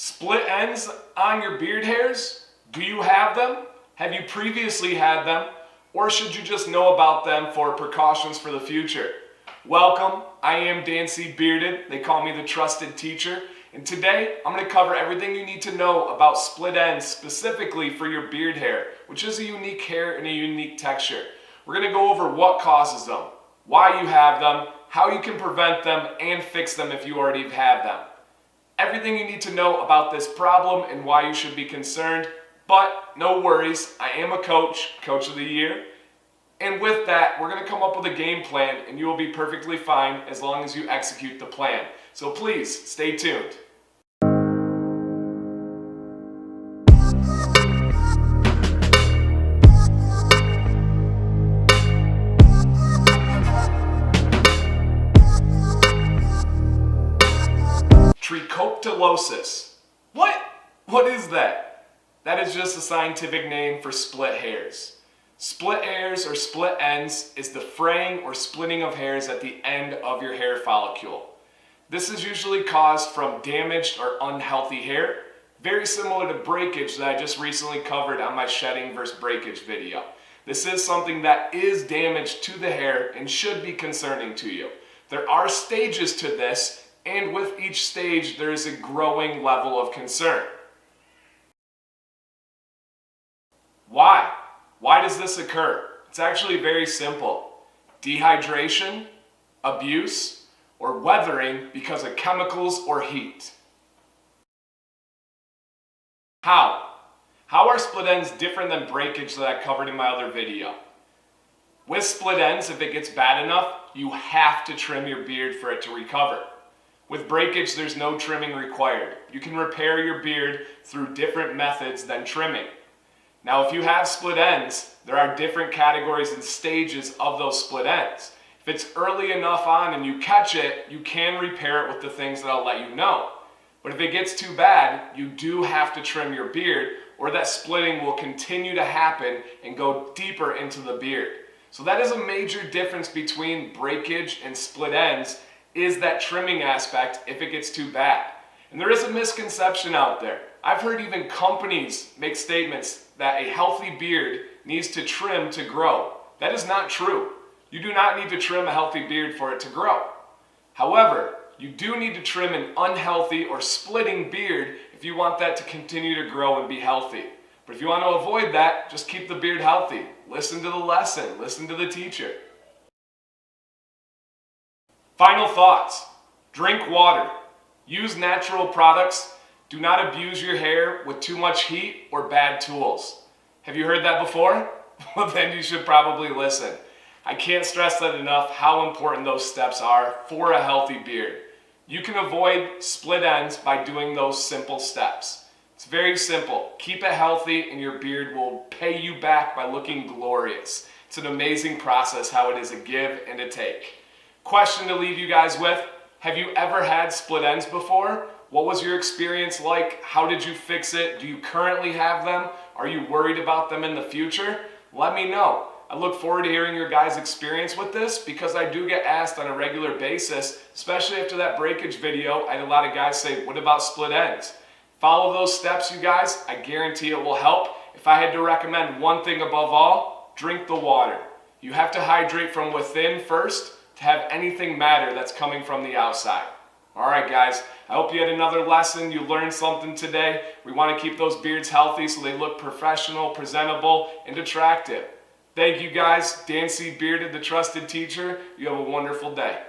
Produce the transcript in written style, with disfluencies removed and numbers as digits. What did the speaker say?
Split ends on your beard hairs? Do you have them? Have you previously had them? Or should you just know about them for precautions for the future? Welcome, I am Dan C. Bearded. They call me the trusted teacher. And today, I'm going to cover everything you need to know about split ends specifically for your beard hair, which is a unique hair and a unique texture. We're going to go over what causes them, why you have them, how you can prevent them, and fix them if you already have them. Everything you need to know about this problem and why you should be concerned, but no worries, I am a coach of the year. And with that, we're going to come up with a game plan and you will be perfectly fine as long as you execute the plan. So please, stay tuned. Trichotilliosis. What is that? That is just a scientific name for split hairs. Split hairs or split ends is the fraying or splitting of hairs at the end of your hair follicle. This is usually caused from damaged or unhealthy hair, very similar to breakage that I just recently covered on my shedding versus breakage video. This is something that is damage to the hair and should be concerning to you. There are stages to this, and with each stage there is a growing level of concern. Why? Why does this occur? It's actually very simple. Dehydration, abuse, or weathering because of chemicals or heat. How? How are split ends different than breakage that I covered in my other video? With split ends, if it gets bad enough, you have to trim your beard for it to recover. With breakage, there's no trimming required. You can repair your beard through different methods than trimming. Now, if you have split ends, there are different categories and stages of those split ends. If it's early enough on and you catch it, you can repair it with the things that I'll let you know. But if it gets too bad, you do have to trim your beard, or that splitting will continue to happen and go deeper into the beard. So that is a major difference between breakage and split ends, is that trimming aspect if it gets too bad. And there is a misconception out there. I've heard even companies make statements that a healthy beard needs to trim to grow. That is not true. You do not need to trim a healthy beard for it to grow. However, you do need to trim an unhealthy or splitting beard if you want that to continue to grow and be healthy. But if you want to avoid that, just keep the beard healthy. Listen to the lesson. Listen to the teacher. Final thoughts. Drink water. Use natural products. Do not abuse your hair with too much heat or bad tools. Have you heard that before? Well, then you should probably listen. I can't stress that enough how important those steps are for a healthy beard. You can avoid split ends by doing those simple steps. It's very simple. Keep it healthy and your beard will pay you back by looking glorious. It's an amazing process how it is a give and a take. Question to leave you guys with: have you ever had split ends before? What was your experience like? How did you fix it? Do you currently have them? Are you worried about them in the future? Let me know. I look forward to hearing your guys' experience with this because I do get asked on a regular basis, especially after that breakage video. I had a lot of guys say, what about split ends? Follow those steps, you guys. I guarantee it will help. If I had to recommend one thing above all, drink the water. You have to hydrate from within first to have anything matter that's coming from the outside. All right, guys, I hope you had another lesson. You learned something today. We want to keep those beards healthy so they look professional, presentable, and attractive. Thank you, guys. Dan C. Bearded, the trusted teacher. You have a wonderful day.